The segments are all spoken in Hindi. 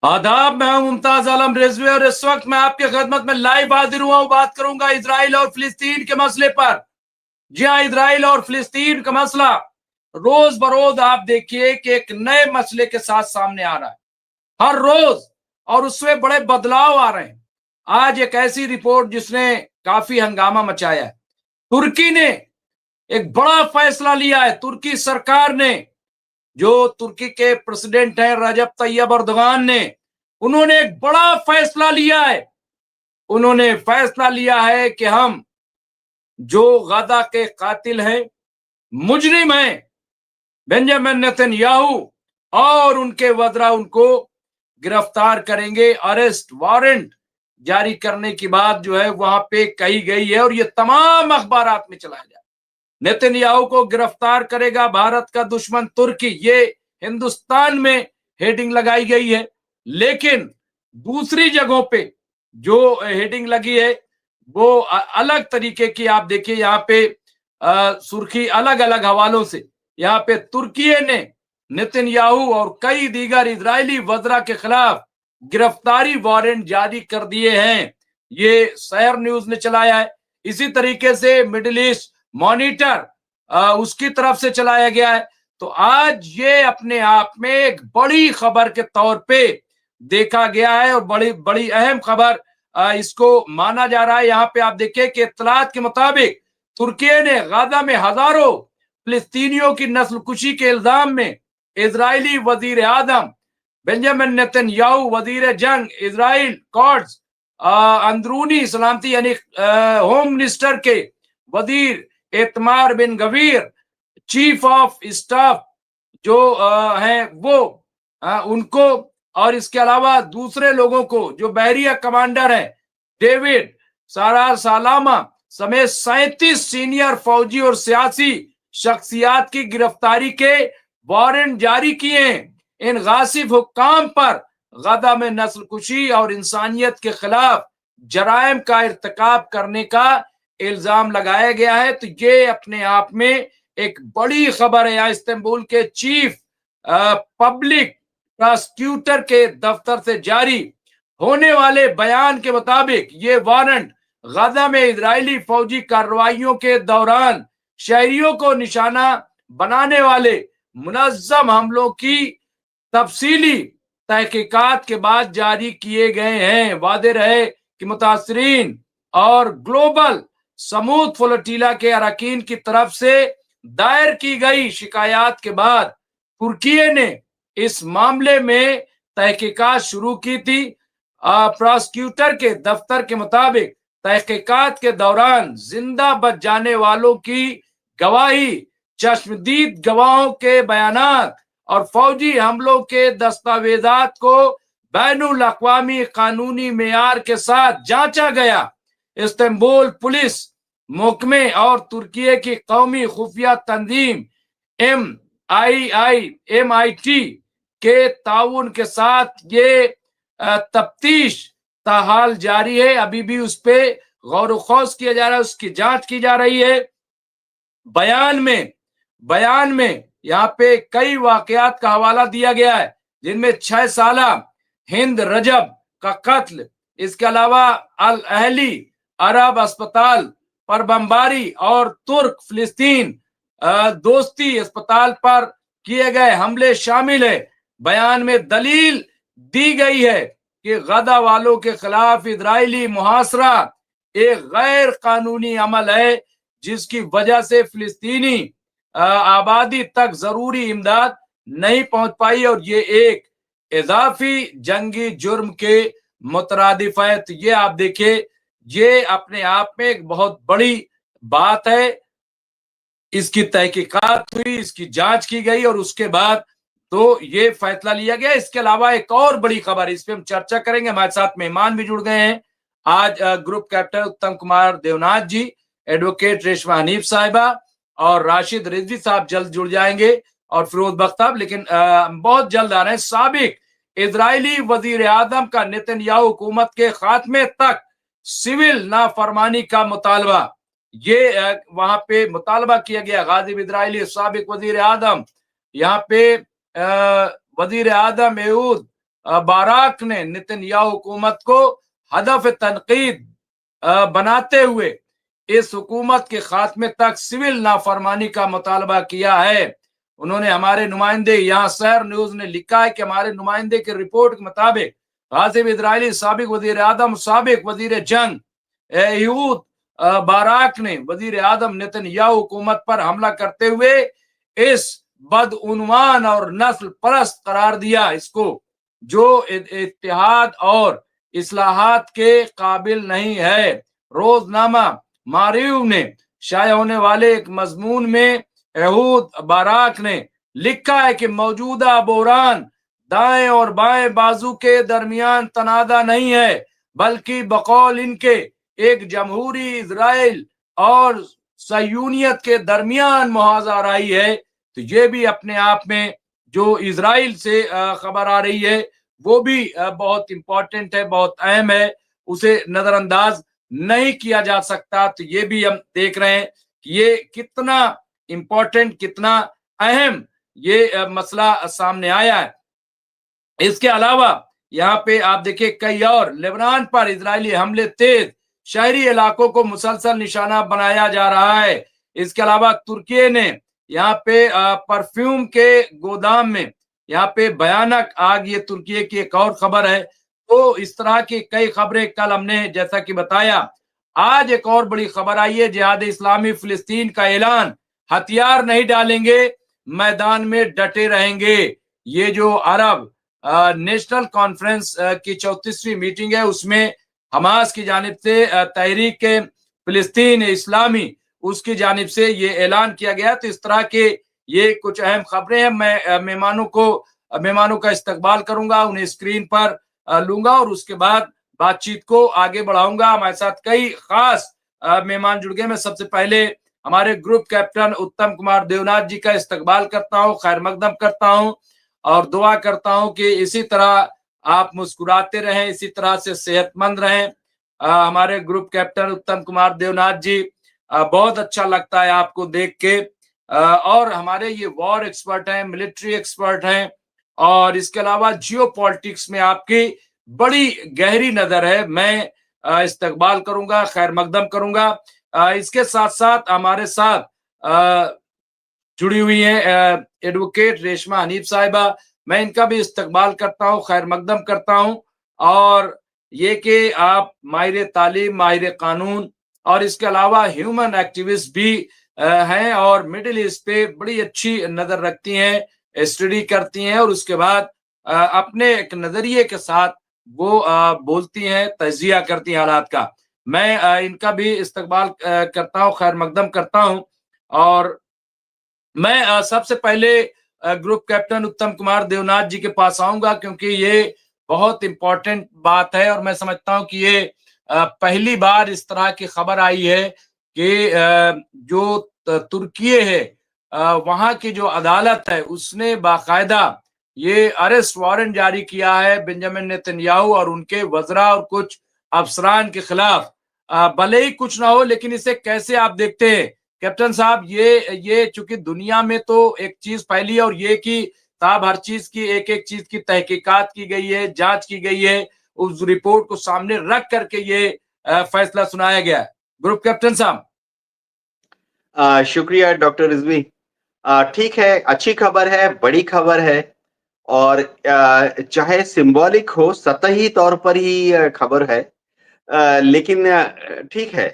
आदाब, मैं हूं मुमताज आलम रिजवी और इस वक्त मैं आपके खिदमत में लाइव हाजिर हुआ हूं। बात करूंगा इजराइल और फिलिस्तीन के मसले पर। जी हाँ, इजराइल और फिलिस्तीन का मसला रोज बरोज आप देखिए कि एक नए मसले के साथ सामने आ रहा है हर रोज, और उसमें बड़े बदलाव आ रहे हैं। आज एक ऐसी रिपोर्ट जिसने काफी हंगामा मचाया है। तुर्की ने एक बड़ा फैसला लिया है। तुर्की सरकार ने, जो तुर्की के प्रेसिडेंट हैं रजब तैयब अर्दोगान ने, उन्होंने एक बड़ा फैसला लिया है। उन्होंने फैसला लिया है कि हम जो गजा के कातिल हैं, मुजरिम हैं, बेंजामिन नेतन्याहू और उनके वज़रा, उनको गिरफ्तार करेंगे। अरेस्ट वारंट जारी करने की बात जो है वहां पे कही गई है और ये तमाम अखबारात में चलाया जाए। नेतन्याहू को गिरफ्तार करेगा भारत का दुश्मन तुर्की, ये हिंदुस्तान में हेडिंग लगाई गई है। लेकिन दूसरी जगहों पे जो हेडिंग लगी है वो अलग तरीके की। आप देखिए यहाँ पे सुर्खी अलग अलग हवालों से। यहाँ पे तुर्की ने नेतन्याहू और कई दीगर इजरायली वज़रा के खिलाफ गिरफ्तारी वारंट जारी कर दिए हैं। ये शहर न्यूज ने चलाया है। इसी तरीके से मिडिल ईस्ट मॉनिटर उसकी तरफ से चलाया गया है। तो आज ये अपने आप में एक बड़ी खबर के तौर पे देखा गया है और बड़ी बड़ी अहम खबर इसको माना जा रहा है। यहाँ पे आप देखिए कि इत्तलात के मुताबिक तुर्की ने गाजा में हजारों फिलिस्तीनियों की नस्लकुशी के इल्जाम में इजरायली वजीर आजम बेंजामिन नेतन्याहू, वजीर जंग इजराइल कोट्स, अंदरूनी सलामती यानी होम मिनिस्टर के वजीर एतमार बिन गवीर, चीफ ऑफ स्टाफ जो हैं वो उनको, और इसके अलावा दूसरे लोगों को जो बहरिया कमांडर हैं डेविड सारा सालामा समेत 37 सीनियर फौजी और सियासी शख्सियात की गिरफ्तारी के वारंट जारी किए हैं। इन गासिब हुक्काम पर गजा में नस्लकुशी और इंसानियत के खिलाफ जराइम का इर्तिकाब करने का इल्जाम लगाया गया है। तो ये अपने आप में एक बड़ी खबर है। इस्तांबुल के चीफ पब्लिक प्रोसिक्यूटर के दफ्तर से जारी होने वाले बयान के मुताबिक ये वारंट गजा में इजरायली फौजी कार्रवाइयों के दौरान शहरियों को निशाना बनाने वाले मुनज्जम हमलों की तफसीली तहकीकात के बाद जारी किए गए हैं। वादे रहे कि मुतासरीन और ग्लोबल समूद फ्लोटिला के अरकान की तरफ से दायर की गई शिकायत के बाद तुर्की ने इस मामले में तहकीकात शुरू की थी। प्रोसिक्यूटर के दफ्तर के मुताबिक तहकीकात के दौरान जिंदा बच जाने वालों की गवाही, चश्मदीद गवाहों के बयानात और फौजी हमलों के दस्तावेजात को बैनुल अक़वामी कानूनी मेयार के साथ जांचा गया। इस्तांबुल पुलिस महकमे और तुर्की की कौमी खुफिया तंजीम MIT के ताउन के साथ ये तफ्तीश ताहाल जारी है। अभी भी उस पर गौर खौज किया जा रहा है, उसकी जांच की जा रही है। बयान में यहाँ पे कई वाकयात का हवाला दिया गया है, जिनमें 6 साला हिंद रजब का कत्ल, इसके अलावा अल अहली अरब अस्पताल पर बमबारी और तुर्क फिलिस्तीन दोस्ती अस्पताल पर किए गए हमले शामिल है। बयान में दलील दी गई है कि गजा वालों के खिलाफ इजरायली मुहासरा एक गैर कानूनी अमल है, जिसकी वजह से फिलिस्तीनी आबादी तक जरूरी इमदाद नहीं पहुंच पाई और ये एक इजाफी जंगी जुर्म के मुतरादिफ है। तो ये आप देखिए, ये अपने आप में एक बहुत बड़ी बात है। इसकी तहकीकात हुई, इसकी जांच की गई और उसके बाद तो ये फैसला लिया गया। इसके अलावा एक और बड़ी खबर, इस पे हम चर्चा करेंगे। हमारे साथ मेहमान भी जुड़ गए हैं आज, ग्रुप कैप्टन उत्तम कुमार देवनाथ जी, एडवोकेट रेशमा हनीफ साहिबा और राशिद रिजवी साहब जल्द जुड़ जाएंगे, और फिरोज बख्त साहब, लेकिन बहुत जल्द आ रहे हैं। साबिक इजरायली वजीर आजम का नेतन्याहू हुकूमत के खात्मे तक सिविल नाफरमानी का मुतालबा, ये वहां पे मुतालबा किया गया। गाजिब इजरायली साबिक वजीर आजम, यहाँ पे वजीर आजम एहूद बाराक ने नेतन्याहू हुकूमत को हदफ तनकीद बनाते हुए इस हुकूमत के खात्मे तक सिविल नाफरमानी का मुतालबा किया है। उन्होंने हमारे नुमाइंदे, यहाँ शहर न्यूज ने लिखा है कि हमारे नुमाइंदे की रिपोर्ट के मुताबिक गाजिब इजरायली साबिक वजीर आदम साबिक वजीर जंग यहूद बाराक ने वजीर आदम नेतन्याहू हुकूमत पर हमला करते हुए इस बदउनवान और नस्ल परस्त करार दिया इसको, जो इत्तेहाद और इस्लाहात के काबिल नहीं है। रोजनामा मारिव ने शाया होने वाले एक मजमून में यहूद बाराक ने लिखा है कि मौजूदा बहरान दाएं और बाएं बाजू के दरमियान तनादा नहीं है, बल्कि बकौल इनके एक जमहूरी इजराइल और सयूनियत के दरमियान मुहाजा रही है। तो ये भी अपने आप में जो इजराइल से खबर आ रही है वो भी बहुत इंपॉर्टेंट है, बहुत अहम है, उसे नजरअंदाज नहीं किया जा सकता। तो ये भी हम देख रहे हैं कि ये कितना इंपॉर्टेंट, कितना अहम ये मसला सामने आया है। इसके अलावा यहाँ पे आप देखिए कई और लेबनान पर इजरायली हमले तेज, शहरी इलाकों को मुसलसल निशाना बनाया जा रहा है। इसके अलावा तुर्की ने यहाँ पे परफ्यूम के गोदाम में यहाँ पे भयानक आग, ये तुर्की की एक और खबर है। तो इस तरह की कई खबरें कल हमने जैसा कि बताया। आज एक और बड़ी खबर आई है, जिहाद इस्लामी फिलिस्तीन का ऐलान, हथियार नहीं डालेंगे, मैदान में डटे रहेंगे। ये जो अरब नेशनल कॉन्फ्रेंस की 34वीं मीटिंग है, उसमें हमास की जानिब से तहरीक फिलिस्तीन इस्लामी उसकी जानिब से ये ऐलान किया गया। तो इस तरह के ये कुछ अहम खबरें हैं। मैं मेहमानों का इस्तकबाल करूंगा, उन्हें स्क्रीन पर लूंगा और उसके बाद बातचीत को आगे बढ़ाऊंगा। हमारे साथ कई खास मेहमान जुड़ गए। मैं सबसे पहले हमारे ग्रुप कैप्टन उत्तम कुमार देवनाथ जी का इस्तकबाल करता हूँ, खैर मकदम करता हूँ और दुआ करता हूँ कि इसी तरह आप मुस्कुराते रहें, इसी तरह से सेहतमंद रहें। हमारे ग्रुप कैप्टन उत्तम कुमार देवनाथ जी, बहुत अच्छा लगता है आपको देख के। और हमारे ये वॉर एक्सपर्ट हैं, मिलिट्री एक्सपर्ट हैं और इसके अलावा जियो पॉलिटिक्स में आपकी बड़ी गहरी नजर है। मैं इस्तकबाल करूंगा, खैर मकदम करूंगा। इसके साथ साथ हमारे साथ जुड़ी हुई हैं एडवोकेट रेशमा हनीफ साहिबा, मैं इनका भी इस्तकबाल करता हूँ, खैर मकदम करता हूँ। और ये कि आप माहिर तालीम, माहिर कानून और इसके अलावा ह्यूमन एक्टिविस्ट भी हैं और मिडिल ईस्ट पे बड़ी अच्छी नजर रखती हैं, स्टडी करती हैं और उसके बाद अपने एक नजरिए के साथ वो बोलती हैं, तजिया करती हैं हालात का। मैं इनका भी इस्तकबाल करता हूँ, खैर मकदम करता हूँ। और मैं सबसे पहले ग्रुप कैप्टन उत्तम कुमार देवनाथ जी के पास आऊंगा, क्योंकि ये बहुत इंपॉर्टेंट बात है और मैं समझता हूं कि ये पहली बार इस तरह की खबर आई है कि जो तुर्की है वहां की जो अदालत है उसने बाकायदा ये अरेस्ट वारंट जारी किया है बेंजामिन नेतन्याहू और उनके वज़रा और कुछ अफसरान के खिलाफ। भले ही कुछ ना हो, लेकिन इसे कैसे आप देखते हैं कैप्टन साहब? ये चूंकि दुनिया में तो एक चीज फैली और ये कि साहब हर चीज की एक एक चीज की तहकीकात की गई है, जांच की गई है, उस रिपोर्ट को सामने रख करके ये फैसला सुनाया गया है। ग्रुप कैप्टन साहब। शुक्रिया डॉक्टर रिजवी। ठीक है, अच्छी खबर है, बड़ी खबर है और चाहे सिंबॉलिक हो, सतही तौर पर ही खबर है, लेकिन ठीक है।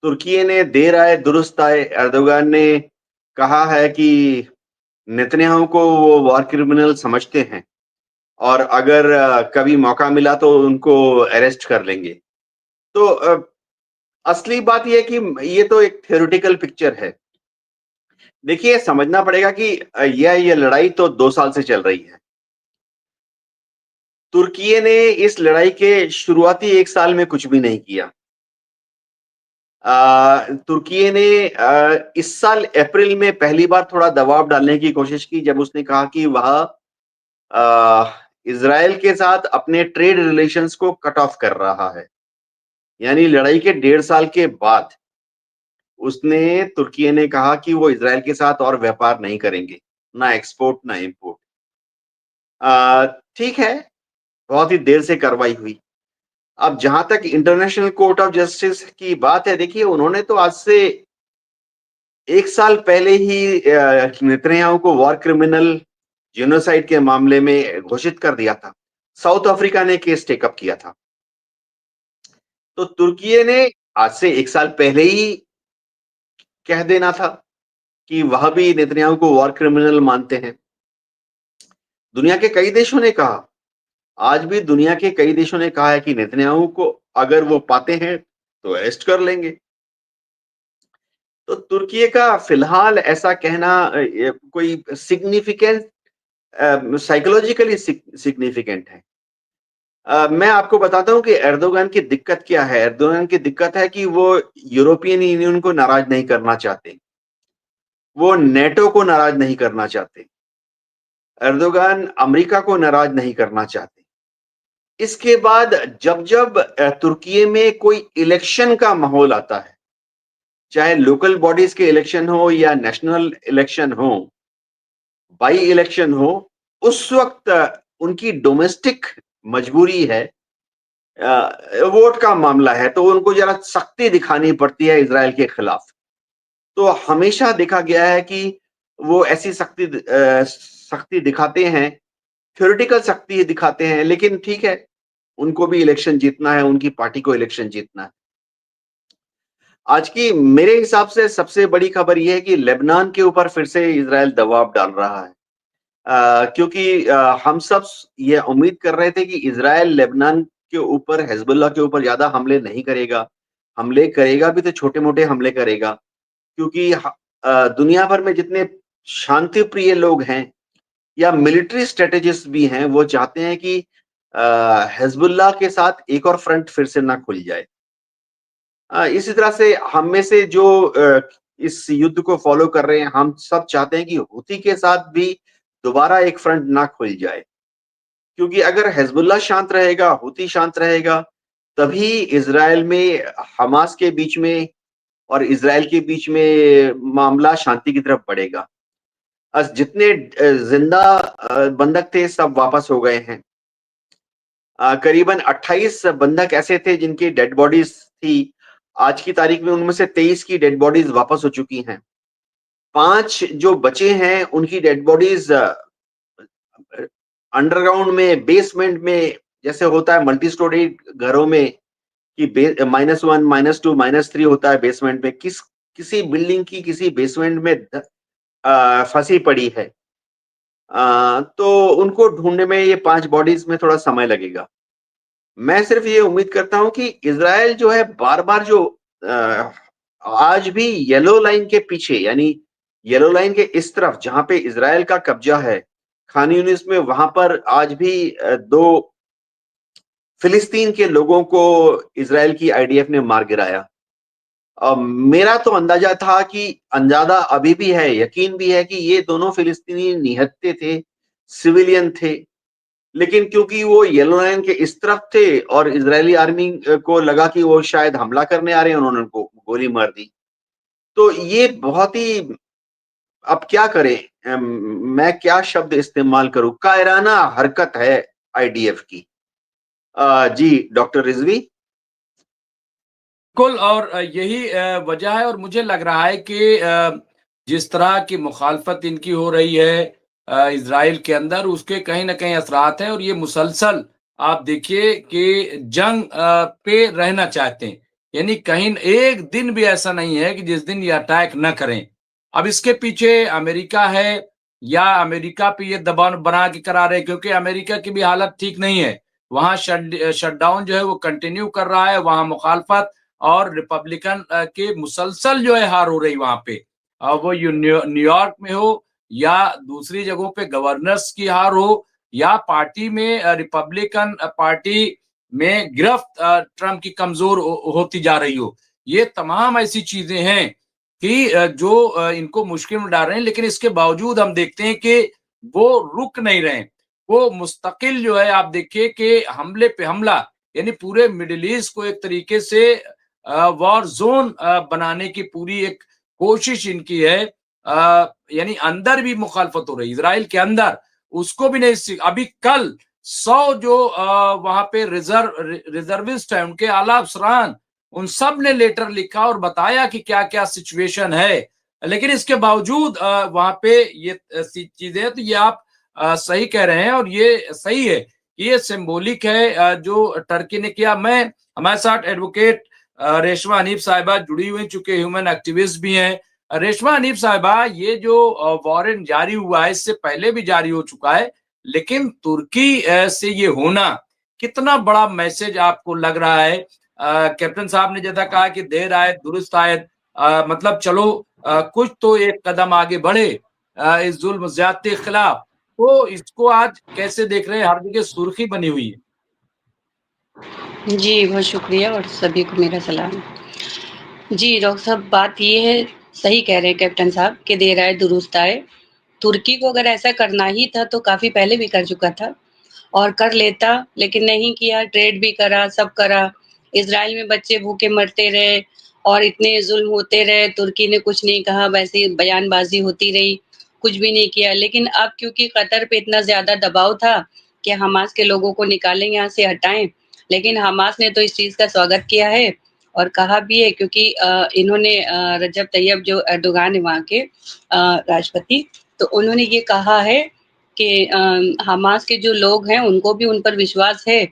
तुर्की ने देर आए दुरुस्त आए। एर्दोगान ने कहा है कि नेतन्याहू को वो वॉर क्रिमिनल समझते हैं और अगर कभी मौका मिला तो उनको अरेस्ट कर लेंगे। तो असली बात ये है कि ये तो एक थ्योरेटिकल पिक्चर है। देखिए, समझना पड़ेगा कि ये लड़ाई तो 2 साल से चल रही है। तुर्की ने इस लड़ाई के शुरुआती 1 साल में कुछ भी नहीं किया। तुर्की ने इस साल अप्रैल में पहली बार थोड़ा दबाव डालने की कोशिश की, जब उसने कहा कि वह इज़राइल के साथ अपने ट्रेड रिलेशंस को कट ऑफ कर रहा है। यानी लड़ाई के 1.5 साल के बाद उसने तुर्की ने कहा कि वो इज़राइल के साथ और व्यापार नहीं करेंगे, ना एक्सपोर्ट ना इंपोर्ट। ठीक है, बहुत ही देर से कार्रवाई हुई। अब जहां तक इंटरनेशनल कोर्ट ऑफ जस्टिस की बात है, देखिए उन्होंने तो आज से 1 साल पहले ही नेतन्याहू को वॉर क्रिमिनल जेनोसाइड के मामले में घोषित कर दिया था। साउथ अफ्रीका ने केस टेकअप किया था। तो तुर्की ने आज से 1 साल पहले ही कह देना था कि वह भी नेतन्याहू को वॉर क्रिमिनल मानते हैं। दुनिया के कई देशों ने कहा, आज भी दुनिया के कई देशों ने कहा है कि नेतन्याहू को अगर वो पाते हैं तो अरेस्ट कर लेंगे। तो तुर्की का फिलहाल ऐसा कहना कोई सिग्निफिकेंट साइकोलॉजिकली सिग्निफिकेंट है। मैं आपको बताता हूं कि एर्दोगान की दिक्कत क्या है। एर्दोगान की दिक्कत है कि वो यूरोपियन यूनियन को नाराज नहीं करना चाहते, वो नेटो को नाराज नहीं करना चाहते, एर्दोगान अमेरिका को नाराज नहीं करना चाहते। इसके बाद जब जब तुर्की में कोई इलेक्शन का माहौल आता है, चाहे लोकल बॉडीज के इलेक्शन हो या नेशनल इलेक्शन हो, बाई इलेक्शन हो, उस वक्त उनकी डोमेस्टिक मजबूरी है, वोट का मामला है, तो उनको जरा सख्ती दिखानी पड़ती है इजराइल के खिलाफ। तो हमेशा देखा गया है कि वो ऐसी सख्ती दिखाते हैं, थ्योरेटिकल सख्ती दिखाते हैं, लेकिन ठीक है, उनको भी इलेक्शन जीतना है, उनकी पार्टी को इलेक्शन जीतना है। आज की मेरे हिसाब से सबसे बड़ी खबर यह है कि लेबनान के ऊपर फिर से इजराइल दबाव डाल रहा है। क्योंकि हम सब ये उम्मीद कर रहे थे कि इजराइल लेबनान के ऊपर, हिजबुल्लाह के ऊपर ज्यादा हमले नहीं करेगा। हमले करेगा भी तो छोटे-मोटे हमले करेगा, क्योंकि दुनिया भर में जितने शांति प्रिय लोग हैं या मिलिट्री स्ट्रेटेजिस्ट भी हैं, वो चाहते हैं कि हिजबुल्लाह के साथ एक और फ्रंट फिर से ना खुल जाए। इसी तरह से हम में से जो इस युद्ध को फॉलो कर रहे हैं, हम सब चाहते हैं कि हूथी के साथ भी दोबारा एक फ्रंट ना खुल जाए, क्योंकि अगर हिजबुल्लाह शांत रहेगा, हूथी शांत रहेगा, तभी इजराइल में हमास के बीच में और इजराइल के बीच में मामला शांति की तरफ बढ़ेगा। जितने जिंदा बंधक थे, सब वापस हो गए हैं। करीबन 28 बंधक ऐसे थे जिनकी डेड बॉडीज थी। आज की तारीख में उनमें से 23 की डेड बॉडीज वापस हो चुकी हैं। 5 जो बचे हैं, उनकी डेड बॉडीज अंडरग्राउंड में, बेसमेंट में, जैसे होता है मल्टी स्टोरी घरों में कि -1, -2, -3 होता है बेसमेंट में, किसी बिल्डिंग की किसी बेसमेंट में फंसी पड़ी है। तो उनको ढूंढने में ये 5 बॉडीज में थोड़ा समय लगेगा। मैं सिर्फ ये उम्मीद करता हूं कि इजराइल जो है बार-बार जो अ, आज भी येलो लाइन के पीछे, यानी येलो लाइन के इस तरफ जहां पे इजराइल का कब्जा है, खान यूनिस में, वहां पर आज भी 2 फिलिस्तीन के लोगों को इजराइल की आईडीएफ ने मार गिराया। मेरा तो अंदाजा था कि अंदाजा अभी भी है, यकीन भी है कि ये दोनों फिलिस्तीनी निहत्थे थे, सिविलियन थे। लेकिन क्योंकि वो येलो लाइन के इस तरफ थे और इजरायली आर्मी को लगा कि वो शायद हमला करने आ रहे हैं, उन्होंने उनको गोली मार दी। तो ये बहुत ही, अब क्या करें, मैं क्या शब्द इस्तेमाल करूं, कायराना हरकत है आईडीएफ की। जी डॉक्टर रिजवी। बिल्कुल, और यही वजह है, और मुझे लग रहा है कि जिस तरह की मुखालफत इनकी हो रही है इज़राइल के अंदर, उसके कहीं न कहीं असरात हैं, और ये मुसलसल आप देखिए कि जंग पे रहना चाहते हैं। यानी कहीं एक दिन भी ऐसा नहीं है कि जिस दिन ये अटैक न करें। अब इसके पीछे अमेरिका है, या अमेरिका पे ये दबाव बना के करा रहे हैं, क्योंकि अमेरिका की भी हालत ठीक नहीं है। वहाँ शटडाउन जो है वो कंटिन्यू कर रहा है, वहाँ मुखालफत और रिपब्लिकन के मुसलसल जो है हार हो रही वहां पे। वो न्यूयॉर्क में हो या दूसरी जगहों पे गवर्नर्स की हार हो, या पार्टी में रिपब्लिकन पार्टी में गिरफ्त ट्रम्प की कमजोर होती जा रही हो। ये तमाम ऐसी चीजें हैं कि जो इनको मुश्किल में डाल रहे हैं, लेकिन इसके बावजूद हम देखते हैं कि वो रुक नहीं रहे। वो मुस्तकिल जो है, आप देखिए कि हमले पे हमला, यानी पूरे मिडिल ईस्ट को एक तरीके से वॉर जोन बनाने की पूरी एक कोशिश इनकी है। यानी अंदर भी मुखालफत हो रही, इजराइल के अंदर, उसको भी नहीं। अभी कल 100 जो वहां पे रिजर्विस्ट है, उनके आला अफसरान, उन सब ने लेटर लिखा और बताया कि क्या क्या सिचुएशन है। लेकिन इसके बावजूद वहां पे ये चीजें, तो ये आप सही कह रहे हैं और ये सही है, ये सिंबॉलिक है जो टर्की ने किया। मैं हमारे साथ एडवोकेट रेशमा हनीफ साहिबा जुड़ी हुई, चूंकि ह्यूमन एक्टिविस्ट भी हैं। रेशमा हनीफ साहिबा, ये जो वारंट जारी हुआ है, इससे पहले भी जारी हो चुका है, लेकिन तुर्की से ये होना कितना बड़ा मैसेज आपको लग रहा है? कैप्टन साहब ने जैसा कहा कि देर आए दुरुस्त आए, मतलब चलो कुछ तो एक कदम आगे बढ़े इस जुल्म ज्यादती के खिलाफ। तो इसको आज कैसे देख रहे हैं? हर जगह सुर्खी बनी हुई है। जी, बहुत शुक्रिया और सभी को मेरा सलाम। जी, डॉक्टर साहब, बात ये है, सही कह रहे हैं कैप्टन साहब कि देर आए दुरुस्त आए। तुर्की को अगर ऐसा करना ही था तो काफ़ी पहले भी कर चुका था और कर लेता, लेकिन नहीं किया। ट्रेड भी करा, सब करा। इज़राइल में बच्चे भूखे मरते रहे और इतने ज़ुल्म होते रहे, तुर्की ने कुछ नहीं कहा, वैसे ही बयानबाज़ी होती रही, कुछ भी नहीं किया। लेकिन अब क्योंकि कतर पे इतना ज़्यादा दबाव था कि हमास के लोगों को निकालें, यहाँ से हटाएँ, लेकिन हमास ने तो इस चीज़ का स्वागत किया है और कहा भी है, क्योंकि इन्होंने रजब तैयब जो एर्दोगान है वहाँ के राष्ट्रपति, तो उन्होंने ये कहा है कि हमास के जो लोग हैं उनको भी उन पर विश्वास है,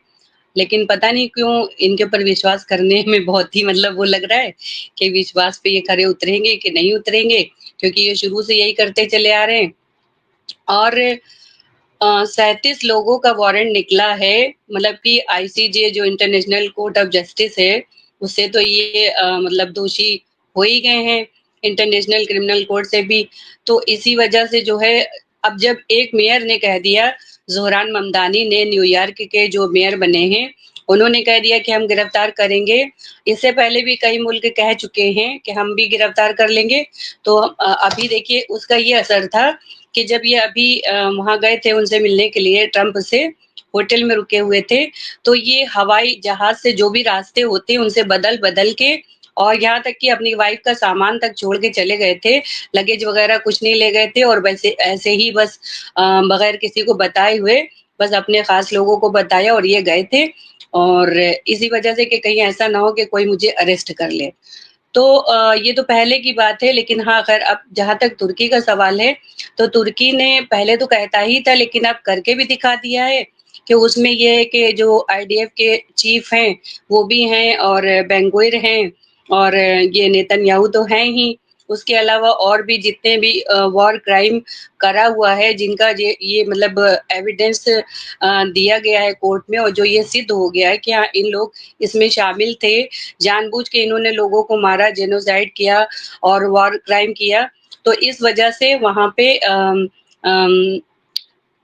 लेकिन पता नहीं क्यों इनके ऊपर विश्वास करने में बहुत ही मतलब वो लग रहा है कि विश्वास पे ये खरे उतरेंगे कि नहीं उतरेंगे, क्योंकि ये शुरू से यही करते चले आ रहे हैं। और 37 लोगों का वारंट निकला है, मतलब कि आईसीजे जो इंटरनेशनल कोर्ट ऑफ जस्टिस है, उससे तो ये मतलब दोषी हो ही गए हैं, इंटरनेशनल क्रिमिनल कोर्ट से भी। तो इसी वजह से जो है, अब जब एक मेयर ने कह दिया, ज़ोहरान ममदानी ने, न्यूयॉर्क के जो मेयर बने हैं, उन्होंने कह दिया कि हम गिरफ्तार करेंगे। इससे पहले भी कई मुल्क कह चुके हैं कि हम भी गिरफ्तार कर लेंगे। तो अभी देखिए उसका ये असर था कि जब ये अभी वहाँ गए थे उनसे मिलने के लिए, ट्रंप से, होटल में रुके हुए थे, तो ये हवाई जहाज से जो भी रास्ते होते हैं उनसे बदल-बदल के, और यहाँ तक कि अपनी वाइफ का सामान तक छोड़ के चले गए थे, लगेज वगैरह कुछ नहीं ले गए थे, और वैसे ऐसे ही बस बगैर किसी को बताए हुए, बस अपने खास लोगों को बताया और ये गए थे, और इसी वजह से कि कहीं ऐसा ना हो कि कोई मुझे अरेस्ट कर ले। तो ये तो पहले की बात है, लेकिन हाँ, ख़ैर अब जहाँ तक तुर्की का सवाल है, तो तुर्की ने पहले तो कहता ही था, लेकिन अब करके भी दिखा दिया है कि उसमें ये है कि जो आईडीएफ के चीफ हैं, वो भी हैं, और बेंगुइर हैं, और ये नेतन्याहू तो हैं ही। उसके अलावा और भी जितने भी वॉर क्राइम करा हुआ है, जिनका ये मतलब एविडेंस दिया गया है कोर्ट में, और जो ये सिद्ध हो गया है कि हाँ, इन लोग इसमें शामिल थे, जानबूझ के इन्होंने लोगों को मारा, जेनोसाइड किया और वॉर क्राइम किया। तो इस वजह से वहाँ पे अम,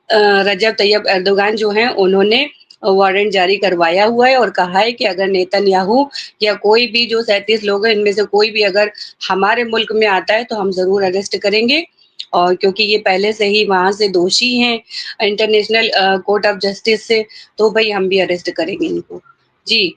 रजब तैयब एर्दोगान जो हैं, उन्होंने वारंट जारी करवाया हुआ है और कहा है कि अगर नेतन्याहू या कोई भी जो 37 लोग हैं, इनमें से कोई भी अगर हमारे मुल्क में आता है तो हम ज़रूर अरेस्ट करेंगे, और क्योंकि ये पहले से ही वहाँ से दोषी हैं इंटरनेशनल कोर्ट ऑफ जस्टिस से, तो भई हम भी अरेस्ट करेंगे इनको। जी।